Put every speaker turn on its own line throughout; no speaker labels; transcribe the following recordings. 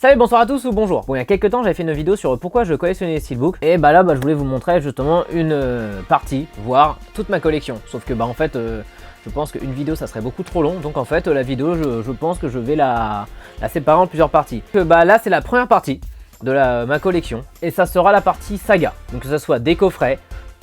Salut, bonsoir à tous ou bonjour. Bon, il y a quelques temps, j'avais fait une vidéo sur pourquoi je collectionnais les steelbooks. Et bah là, je voulais vous montrer justement une partie, voire toute ma collection. Sauf que en fait, je pense qu'une vidéo, ça serait beaucoup trop long. Donc en fait, la vidéo, je pense que je vais la séparer en plusieurs parties. Là, c'est la première partie de ma collection. Et ça sera la partie saga. Donc que ce soit des coffrets,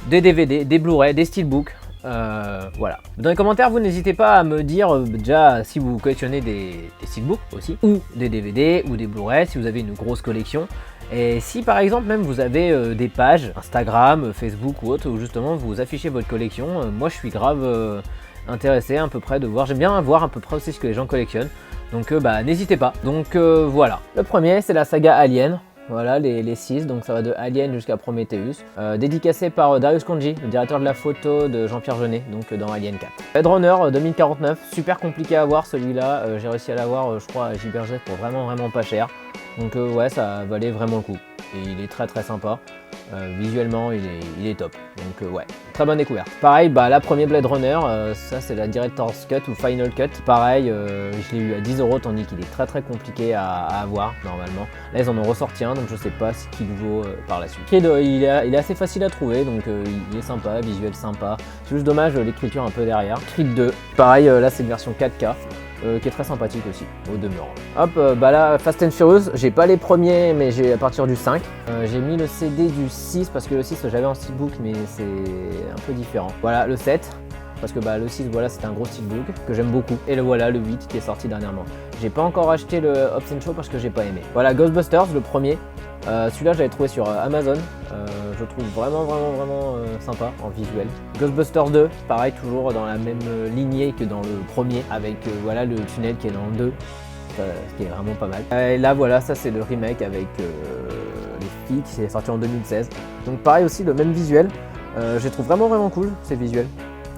des DVD, des Blu-ray, des steelbooks. Voilà. Dans les commentaires, vous n'hésitez pas à me dire déjà si vous collectionnez des steelbooks aussi, ou des DVD ou des Blu-ray, si vous avez une grosse collection. Et si par exemple même vous avez des pages Instagram, Facebook ou autre, où justement vous affichez votre collection, moi je suis grave intéressé à peu près de voir. J'aime bien voir à peu près aussi ce que les gens collectionnent. Donc n'hésitez pas. Donc voilà. Le premier c'est la saga Alien. Voilà les 6, donc ça va de Alien jusqu'à Prometheus, dédicacé par Darius Khondji, le directeur de la photo de Jean-Pierre Jeunet, donc dans Alien 4. Blade Runner 2049, super compliqué à avoir celui-là, j'ai réussi à l'avoir je crois à JBRZ pour vraiment pas cher, donc ouais ça valait vraiment le coup, et il est très sympa, visuellement il est top, donc ouais, très bonne découverte. Pareil, la première Blade Runner, ça c'est la Director's Cut ou Final Cut, pareil, je l'ai eu à 10 €, tandis qu'il est très compliqué à avoir normalement. Là ils en ont ressorti un, donc je sais pas ce qu'il vaut par la suite. Creed, il est assez facile à trouver, donc il est sympa, visuel sympa, c'est juste dommage l'écriture un peu derrière. Creed 2, pareil, là c'est une version 4K. Qui est très sympathique aussi, au demeurant. Hop, là, Fast and Furious, j'ai pas les premiers, mais j'ai à partir du 5. J'ai mis le CD du 6, parce que le 6, j'avais en steelbook, mais c'est un peu différent. Voilà, le 7, parce que le 6, voilà, c'était un gros steelbook, que j'aime beaucoup. Et voilà, le 8, qui est sorti dernièrement. J'ai pas encore acheté le Hobbs & Shaw, parce que j'ai pas aimé. Voilà, Ghostbusters, le premier. Celui-là, j'avais trouvé sur Amazon. Je trouve vraiment sympa en visuel. Ghostbusters 2, pareil, toujours dans la même lignée que dans le premier, avec voilà le tunnel qui est dans le 2, ce qui est vraiment pas mal. Et là voilà, ça c'est le remake avec les filles qui est sorti en 2016. Donc pareil aussi, le même visuel. Je les trouve vraiment cool, ces visuels.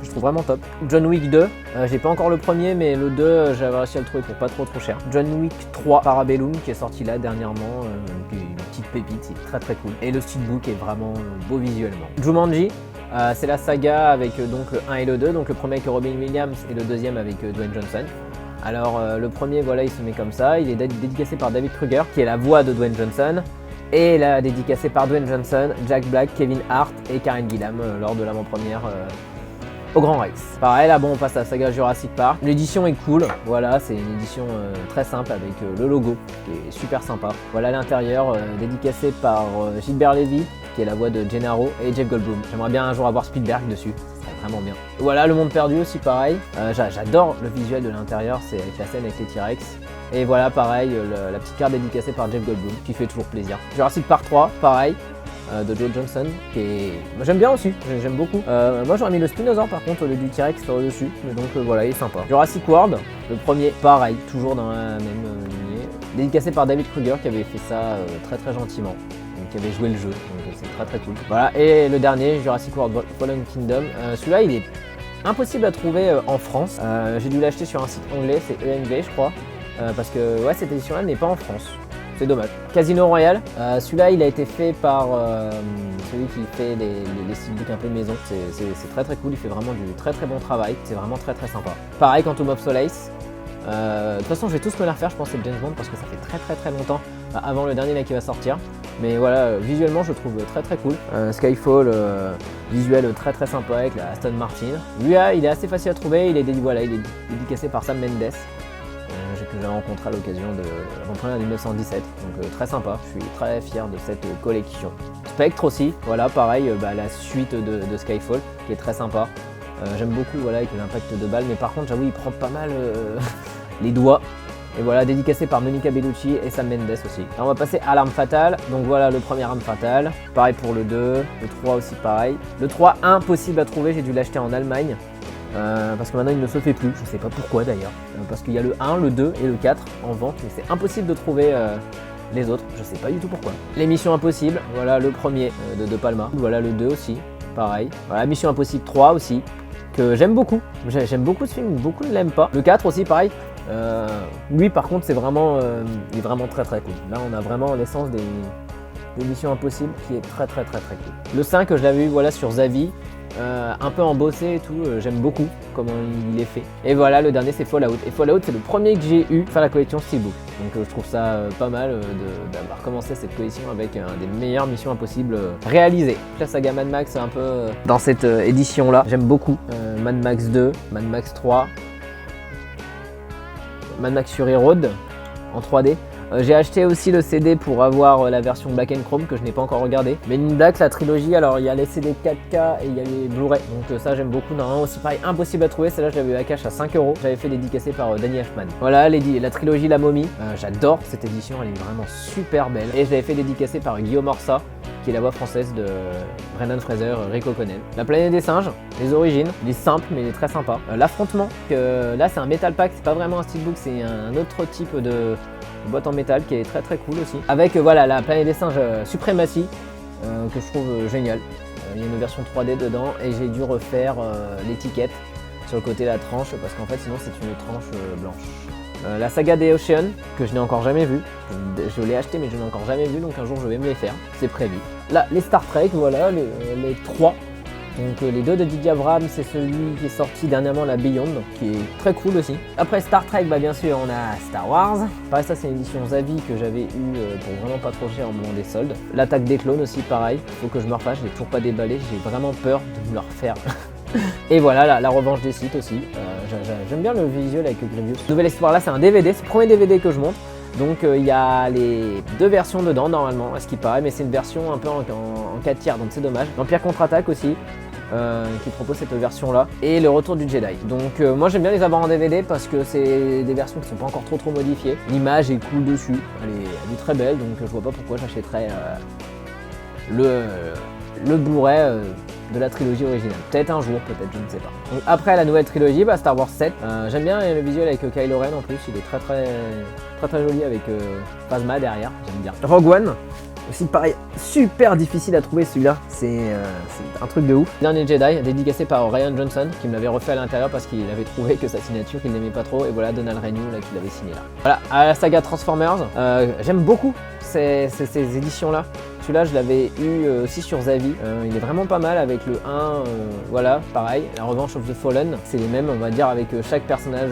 Je trouve vraiment top. John Wick 2, j'ai pas encore le premier, mais le 2, j'avais réussi à le trouver pour pas trop cher. John Wick 3 Parabellum qui est sorti là dernièrement, qui est une petite pépite, c'est très cool. Et le steelbook est vraiment beau visuellement. Jumanji, c'est la saga avec donc le 1 et le 2, donc le premier avec Robin Williams et le deuxième avec Dwayne Johnson. Alors le premier, voilà, il se met comme ça, il est dédicacé par David Kruger, qui est la voix de Dwayne Johnson. Et là, dédicacé par Dwayne Johnson, Jack Black, Kevin Hart et Karen Gillan lors de l'avant-première au Grand Rex. Pareil, là on passe à la saga Jurassic Park. L'édition est cool, voilà, c'est une édition très simple avec le logo qui est super sympa. Voilà l'intérieur, dédicacé par Gilbert Levy, qui est la voix de Gennaro, et Jeff Goldblum. J'aimerais bien un jour avoir Spielberg dessus, ça serait vraiment bien. Voilà, Le Monde Perdu aussi pareil, j'adore le visuel de l'intérieur, c'est avec la scène avec les T-Rex. Et voilà pareil, la petite carte dédicacée par Jeff Goldblum, qui fait toujours plaisir. Jurassic Park 3, pareil, de Joe Johnson, qui est... j'aime bien aussi, j'aime beaucoup. Moi j'aurais mis le Spinosaur par contre au lieu du T-Rex sur le dessus, mais donc voilà, il est sympa. Jurassic World, le premier, pareil, toujours dans la même lignée, dédicacé par David Kruger qui avait fait ça très gentiment, donc qui avait joué le jeu, donc c'est très cool. Voilà, et le dernier, Jurassic World Fallen Kingdom, celui-là il est impossible à trouver en France. J'ai dû l'acheter sur un site anglais, c'est EMV je crois, parce que ouais, cette édition-là n'est pas en France. C'est dommage. Casino Royale, celui-là il a été fait par celui qui fait les steelbooks un peu maison. C'est très cool, il fait vraiment du très bon travail. C'est vraiment très sympa. Pareil Quantum of Solace. De toute façon je vais tous me la refaire, je pense que c'est James Bond parce que ça fait très longtemps avant le dernier là qui va sortir. Mais voilà, visuellement je le trouve très cool. Skyfall, visuel très sympa avec la Aston Martin. Lui là, il est assez facile à trouver, il est dédicacé par Sam Mendes. Que j'ai rencontré à l'occasion de l'avant-première de 1917, donc très sympa, je suis très fier de cette collection. Spectre aussi, voilà pareil, la suite de Skyfall qui est très sympa, j'aime beaucoup voilà avec l'impact de balle, mais par contre j'avoue il prend pas mal les doigts, et voilà dédicacé par Monica Bellucci et Sam Mendes aussi. Alors on va passer à L'Arme Fatale, donc voilà le premier Arme Fatale, pareil pour le 2, le 3 aussi pareil, le 3 impossible à trouver, j'ai dû l'acheter en Allemagne. Parce que maintenant il ne se fait plus, je sais pas pourquoi d'ailleurs, parce qu'il y a le 1, le 2 et le 4 en vente, mais c'est impossible de trouver les autres, je sais pas du tout pourquoi. Les Missions Impossibles, voilà le premier de Palma, voilà le 2 aussi, pareil. Voilà Mission Impossible 3 aussi, que j'aime beaucoup, j'aime beaucoup ce film, beaucoup ne l'aiment pas. Le 4 aussi pareil, lui par contre c'est vraiment, il est vraiment très cool. Là on a vraiment l'essence des Missions Impossibles qui est très cool. Le 5 je l'avais eu voilà sur Zavi. Un peu embossé et tout, j'aime beaucoup comment il est fait. Et voilà, le dernier c'est Fallout. Et Fallout c'est le premier que j'ai eu faire la collection Steelbook. Donc je trouve ça pas mal d'avoir commencé cette collection avec des meilleures missions impossibles réalisées. La saga Mad Max un peu dans cette édition là, j'aime beaucoup. Mad Max 2, Mad Max 3, Mad Max Fury Road en 3D. J'ai acheté aussi le CD pour avoir la version Black and Chrome que je n'ai pas encore regardé. Mais in Black, la trilogie, alors il y a les CD 4K et il y a les Blu-ray. Donc ça j'aime beaucoup. Normalement aussi pareil, impossible à trouver. Celle-là je l'avais eu à cash à 5 €. J'avais fait dédicacé par Danny Elfman. Voilà la trilogie La Momie. J'adore cette édition, elle est vraiment super belle. Et je l'avais fait dédicacé par Guillaume Orsa, qui est la voix française de Brendan Fraser, Rick O'Connell. La planète des singes, les origines, il est simple mais il est très sympa. L'affrontement, là c'est un metal pack, c'est pas vraiment un steelbook, c'est un autre type de boîte en métal qui est très très cool aussi. Avec voilà la planète des singes Supremacy, que je trouve génial. Il y a une version 3D dedans et j'ai dû refaire l'étiquette sur le côté de la tranche parce qu'en fait sinon c'est une tranche blanche. La saga des Ocean, que je n'ai encore jamais vue. Je l'ai acheté mais je n'ai encore jamais vu, donc un jour je vais me les faire, c'est prévu. Là, les Star Trek, voilà, les 3. Donc les 2 de Didier Abrams, c'est celui qui est sorti dernièrement, la Beyond, qui est très cool aussi. Après Star Trek, bah bien sûr on a Star Wars. Pareil, ça c'est une édition Zavi que j'avais eu pour vraiment pas trop cher en moment des soldes. L'attaque des clones aussi, pareil, faut que je me refasse, je l'ai toujours pas déballé, j'ai vraiment peur de me le refaire. Et voilà, la revanche des Sith aussi. J'aime bien le visuel avec Grievous. Nouvelle histoire, là c'est un DVD, c'est le premier DVD que je monte. Donc il y a les 2 versions dedans normalement, à ce qui paraît, mais c'est une version un peu en 4 tiers, donc c'est dommage. L'Empire contre-attaque aussi, qui propose cette version là, et le retour du Jedi. Donc moi j'aime bien les avoir en DVD parce que c'est des versions qui sont pas encore trop modifiées. L'image est cool dessus, elle est très belle, donc je vois pas pourquoi j'achèterais le Blu-ray de la trilogie originale. Peut-être un jour, peut-être, je ne sais pas. Donc après la nouvelle trilogie, Star Wars 7. J'aime bien le visuel avec Kylo Ren en plus, il est très joli avec Phasma derrière, j'aime bien. Rogue One, aussi pareil, super difficile à trouver celui-là, c'est un truc de ouf. Dernier Jedi, dédicacé par Ryan Johnson, qui me l'avait refait à l'intérieur parce qu'il avait trouvé que sa signature, il n'aimait pas trop, et voilà Donald Renew là qui l'avait signé là. Voilà, à la saga Transformers, j'aime beaucoup ces éditions-là. Celui-là, je l'avais eu aussi sur Zavi. Il est vraiment pas mal avec le 1, voilà, pareil. La Revanche of the Fallen, c'est les mêmes, on va dire, avec chaque personnage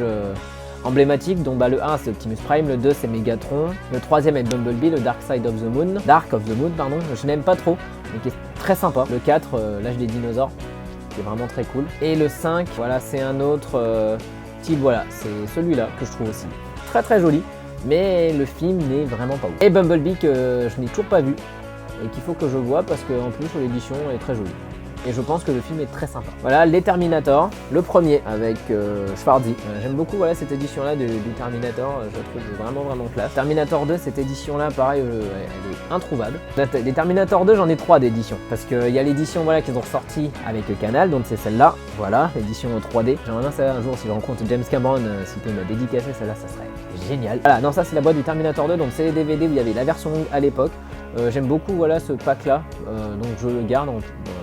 emblématique. Donc le 1, c'est Optimus Prime, le 2, c'est Megatron. Le 3e est Bumblebee, le Dark of the Moon, pardon. Je n'aime pas trop, mais qui est très sympa. Le 4, l'âge des dinosaures, qui est vraiment très cool. Et le 5, voilà, c'est un autre type, voilà, c'est celui-là que je trouve aussi très joli. Mais le film n'est vraiment pas ouf. Et Bumblebee que je n'ai toujours pas vu. Et qu'il faut que je vois parce qu'en plus l'édition est très jolie. Et je pense que le film est très sympa. Voilà, les Terminator, le premier avec Schwarzy. J'aime beaucoup voilà, cette édition là du Terminator, je la trouve vraiment classe. Terminator 2, cette édition là, pareil, elle est introuvable. Les Terminator 2, j'en ai 3 d'éditions. Parce qu'il y a l'édition voilà, qu'ils ont ressorti avec le Canal, donc c'est celle-là. Voilà, l'édition 3D. J'aimerais bien ça un jour si je rencontre James Cameron, s'il peut me la dédicacer, celle-là, ça serait génial. Voilà, non, ça c'est la boîte du Terminator 2, donc c'est les DVD où il y avait la version à l'époque. J'aime beaucoup voilà, ce pack là, donc je le garde,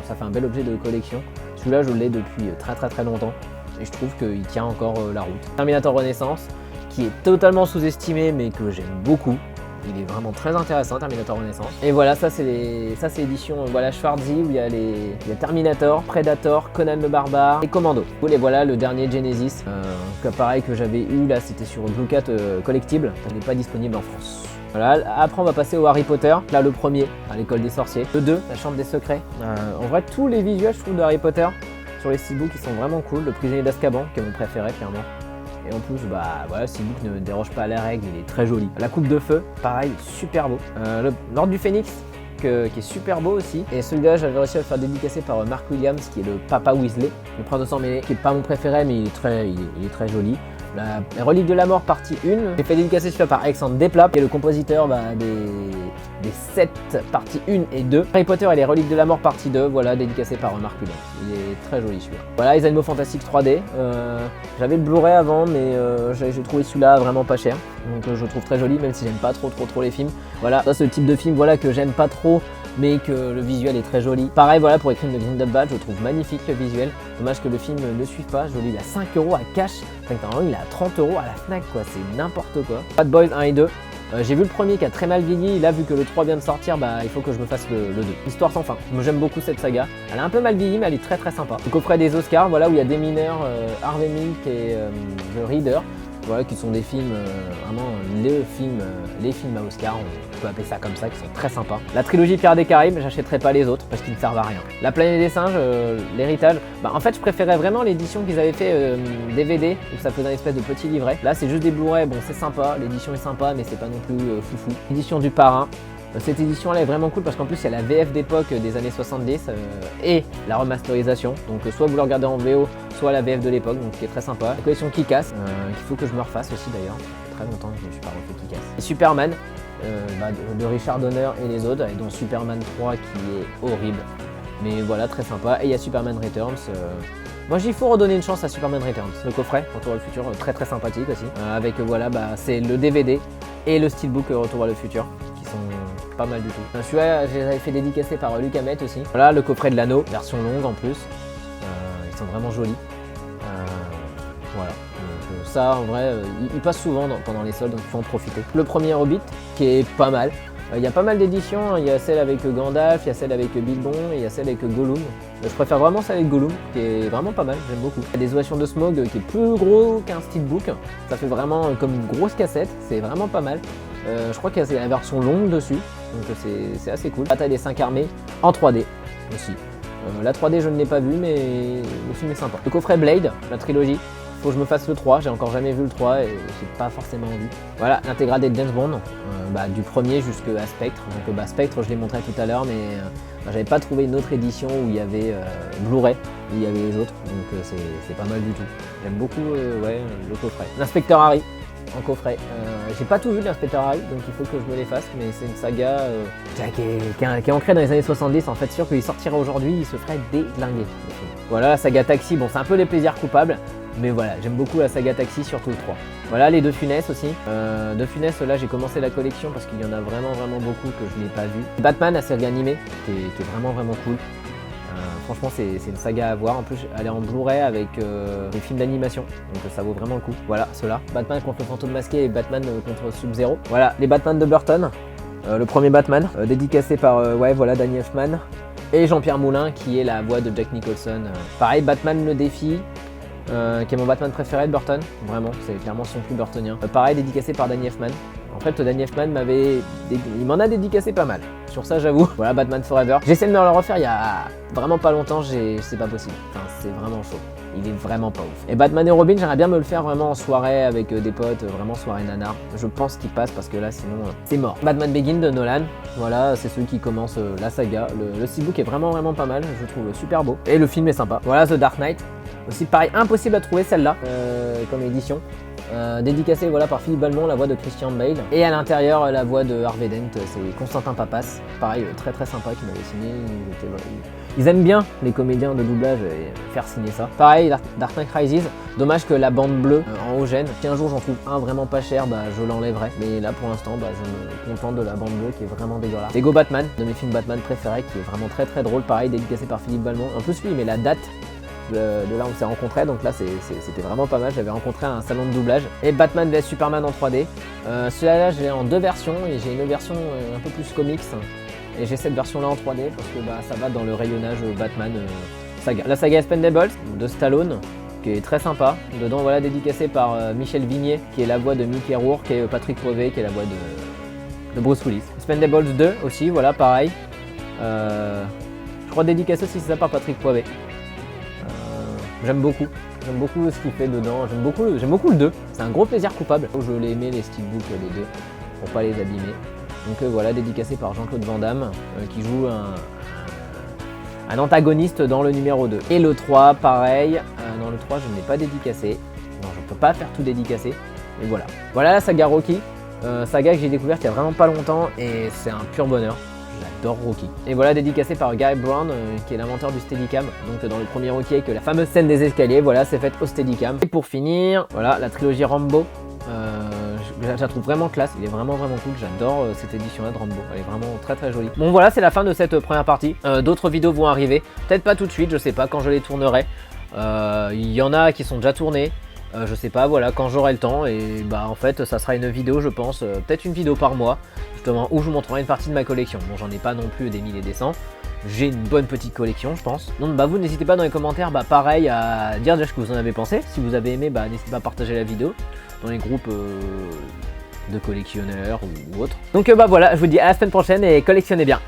ça fait un bel objet de collection. Celui-là je l'ai depuis très longtemps et je trouve qu'il tient encore la route. Terminator Renaissance, qui est totalement sous-estimé mais que j'aime beaucoup. Il est vraiment très intéressant, Terminator Renaissance. Et voilà, ça c'est l'édition voilà, Schwarzy où il y a Terminator, Predator, Conan le Barbare et Commando. Et voilà le dernier Genesis, pareil que j'avais eu là, c'était sur Blue Cat Collectible, il n'est pas disponible en France. Voilà, après on va passer au Harry Potter, là le premier, à l'école des sorciers. Le 2, la chambre des secrets. En vrai tous les visuels je trouve de Harry Potter sur les steelbooks ils sont vraiment cool. Le prisonnier d'Azkaban qui est mon préféré clairement. Et en plus voilà, le steelbook ne déroge pas à la règle, il est très joli. La coupe de feu, pareil, super beau. L'ordre du Phénix, qui est super beau aussi. Et celui-là j'avais réussi à le faire dédicacer par Mark Williams qui est le papa Weasley. Le prince de sang mêlé, qui est pas mon préféré mais il est très joli. La Relique de la Mort partie 1, j'ai fait dédicacer celui-là par Alexandre Desplat, qui est le compositeur des 7 parties 1 et 2. Harry Potter et les Reliques de la Mort partie 2, voilà, dédicacé par Mark Williams. Il est très joli celui-là. Voilà, les Animaux Fantastiques 3D. J'avais le Blu-ray avant, mais j'ai trouvé celui-là vraiment pas cher. Donc je le trouve très joli, même si j'aime pas trop les films. Voilà, ça c'est le type de film voilà, que j'aime pas trop, mais que le visuel est très joli. Pareil voilà pour les Crimes de Grindelwald, je trouve magnifique le visuel. Dommage que le film ne suive pas, je l'ai eu à 5 € à cash. Normalement il est à 30 € à la Fnac quoi, c'est n'importe quoi. Bad Boys 1 et 2. J'ai vu le premier qui a très mal vieilli, là vu que le 3 vient de sortir, il faut que je me fasse le 2. Histoire sans fin. Moi j'aime beaucoup cette saga. Elle a un peu mal vieilli mais elle est très sympa. Le coffret des Oscars, voilà où il y a des mineurs, Harvey Milk et The Reader. voilà, qui sont des films, vraiment les films à Oscar, on peut appeler ça comme ça, qui sont très sympas. La trilogie Pirates des Caraïbes, j'achèterai pas les autres parce qu'ils ne servent à rien. La Planète des Singes, l'héritage, en fait je préférais vraiment l'édition qu'ils avaient fait DVD, où ça faisait un espèce de petit livret. Là c'est juste des Blu-ray, bon c'est sympa, l'édition est sympa mais c'est pas non plus foufou. L'édition du Parrain. Cette édition là est vraiment cool parce qu'en plus il y a la VF d'époque des années 70 et la remasterisation. Donc soit vous le regardez en VO, soit la VF de l'époque, donc qui est très sympa. La collection Kick-Ass, qu'il faut que je me refasse aussi d'ailleurs. Ça fait très longtemps que je ne me suis pas refait Kick-Ass. Et Superman, de Richard Donner et les autres, et dont Superman 3 qui est horrible. Mais voilà, très sympa. Et il y a Superman Returns. Moi il faut redonner une chance à Superman Returns. Le coffret, Retour vers le futur, très très sympathique aussi. Avec voilà, c'est le DVD et le steelbook Retour vers le futur. Sont pas mal du tout. Celui-là, je les avais fait dédicacer par Luc Hamet aussi. Voilà, le coffret de l'anneau, version longue en plus. Ils sont vraiment jolis. Voilà. Donc, ça, en vrai, il passe souvent pendant les soldes, donc il faut en profiter. Le premier Hobbit, qui est pas mal. Il y a pas mal d'éditions. Il y a celle avec Gandalf, il y a celle avec Bilbon, et il y a celle avec Gollum. Je préfère vraiment celle avec Gollum, qui est vraiment pas mal, j'aime beaucoup. Il y a des ovations de Smaug qui est plus gros qu'un steelbook. Ça fait vraiment comme une grosse cassette, c'est vraiment pas mal. Je crois qu'il y a la version longue dessus, donc c'est assez cool. Bataille des 5 armées en 3D aussi. La 3D je ne l'ai pas vu mais le film est sympa. Le coffret Blade, la trilogie, faut que je me fasse le 3, j'ai encore jamais vu le 3 et j'ai pas forcément envie. Voilà, l'intégralité de James Bond, du premier jusqu'à Spectre. Donc Spectre je l'ai montré tout à l'heure mais j'avais pas trouvé une autre édition où il y avait Blu-ray, où il y avait les autres, donc c'est pas mal du tout. J'aime beaucoup le coffret. L'inspecteur Harry. En coffret. J'ai pas tout vu de l'inspecteur Harry, donc il faut que je me les fasse, mais c'est une saga qui est ancrée dans les années 70. En fait, sûr qu'il sortirait aujourd'hui, il se ferait déglinguer. Voilà, la saga Taxi, bon, c'est un peu les plaisirs coupables, mais voilà, j'aime beaucoup la saga Taxi, surtout le 3. Voilà, les 2 Funès aussi. 2 Funès, là, j'ai commencé la collection parce qu'il y en a vraiment beaucoup que je n'ai pas vu. Batman, la série animée, qui est vraiment cool. Franchement, c'est une saga à voir. En plus, elle est en Blu-ray avec des films d'animation, donc ça vaut vraiment le coup. Voilà, ceux-là. Batman contre le fantôme masqué et Batman contre Sub-Zero. Voilà, les Batman de Burton. Le premier Batman, dédicacé par Danny Elfman et Jean-Pierre Moulin, qui est la voix de Jack Nicholson. Pareil, Batman le défi, qui est mon Batman préféré de Burton. Vraiment, c'est clairement son plus burtonien. Pareil, dédicacé par Danny Elfman. En fait, Danny Elfman il m'en a dédicacé pas mal. Sur ça, j'avoue. Voilà, Batman Forever. J'essaie de me le refaire il y a vraiment pas longtemps, c'est pas possible. Enfin, c'est vraiment chaud. Il est vraiment pas ouf. Et Batman et Robin, j'aimerais bien me le faire vraiment en soirée avec des potes, vraiment soirée nanar. Je pense qu'il passe parce que là, sinon, c'est mort. Batman Begins de Nolan. Voilà, c'est celui qui commence la saga. Le steelbook est vraiment pas mal. Je trouve super beau. Et le film est sympa. Voilà, The Dark Knight. Aussi, pareil, impossible à trouver celle-là comme édition. Dédicacé par Philippe Balmont, la voix de Christian Bale, et à l'intérieur la voix de Harvey Dent, c'est Constantin Papas, pareil très sympa qui m'avait signé. Ils aiment bien les comédiens de doublage et faire signer ça. Pareil, Dark Knight Rises, dommage que la bande bleue en Eugène, si un jour j'en trouve un vraiment pas cher, je l'enlèverai, mais là pour l'instant je me contente de la bande bleue qui est vraiment dégueulasse. Lego Batman, de mes films Batman préférés, qui est vraiment très drôle, pareil dédicacé par Philippe Balmont. En plus lui il met la date de là où on s'est rencontrés, donc là c'était vraiment pas mal. J'avais rencontré à un salon de doublage. Et Batman vs Superman en 3D. Celui-là j'ai en 2 versions et j'ai une version un peu plus comics. Et j'ai cette version là en 3D parce que ça va dans le rayonnage Batman saga. La saga Expendables de Stallone, qui est très sympa. Dedans dédicacé par Michel Vignier, qui est la voix de Mickey Rourke, et Patrick Poivet, qui est la voix de Bruce Willis. Expendables 2 aussi, voilà pareil. Je crois dédicacé aussi c'est ça par Patrick Poivet. J'aime beaucoup ce qu'il fait dedans, j'aime beaucoup le 2, c'est un gros plaisir coupable. Je l'ai aimé les steelbooks les 2, pour pas les abîmer. Donc voilà, dédicacé par Jean-Claude Van Damme, qui joue un antagoniste dans le numéro 2. Et le 3, pareil, dans le 3 je ne l'ai pas dédicacé, non je peux pas faire tout dédicacé, mais voilà. Voilà la saga Rocky, saga que j'ai découverte il y a vraiment pas longtemps et c'est un pur bonheur. J'adore Rocky. Et voilà, dédicacé par Gary Brown, qui est l'inventeur du Steadicam. Donc dans le premier Rocky avec la fameuse scène des escaliers, voilà, c'est fait au Steadicam. Et pour finir, voilà, la trilogie Rambo. Je la trouve vraiment classe, il est vraiment cool, j'adore cette édition là de Rambo, elle est vraiment très jolie. Bon voilà, c'est la fin de cette première partie, d'autres vidéos vont arriver, peut-être pas tout de suite, je sais pas quand je les tournerai. Il y en a qui sont déjà tournés, je sais pas, voilà, quand j'aurai le temps, et en fait ça sera une vidéo je pense, peut-être une vidéo par mois, justement, où je vous montrerai une partie de ma collection. Bon, j'en ai pas non plus des milliers et des cents, j'ai une bonne petite collection je pense. Donc vous n'hésitez pas dans les commentaires, pareil, à dire déjà ce que vous en avez pensé. Si vous avez aimé, n'hésitez pas à partager la vidéo. dans les groupes de collectionneurs ou autres. Donc bah voilà, je vous dis à la semaine prochaine et collectionnez bien.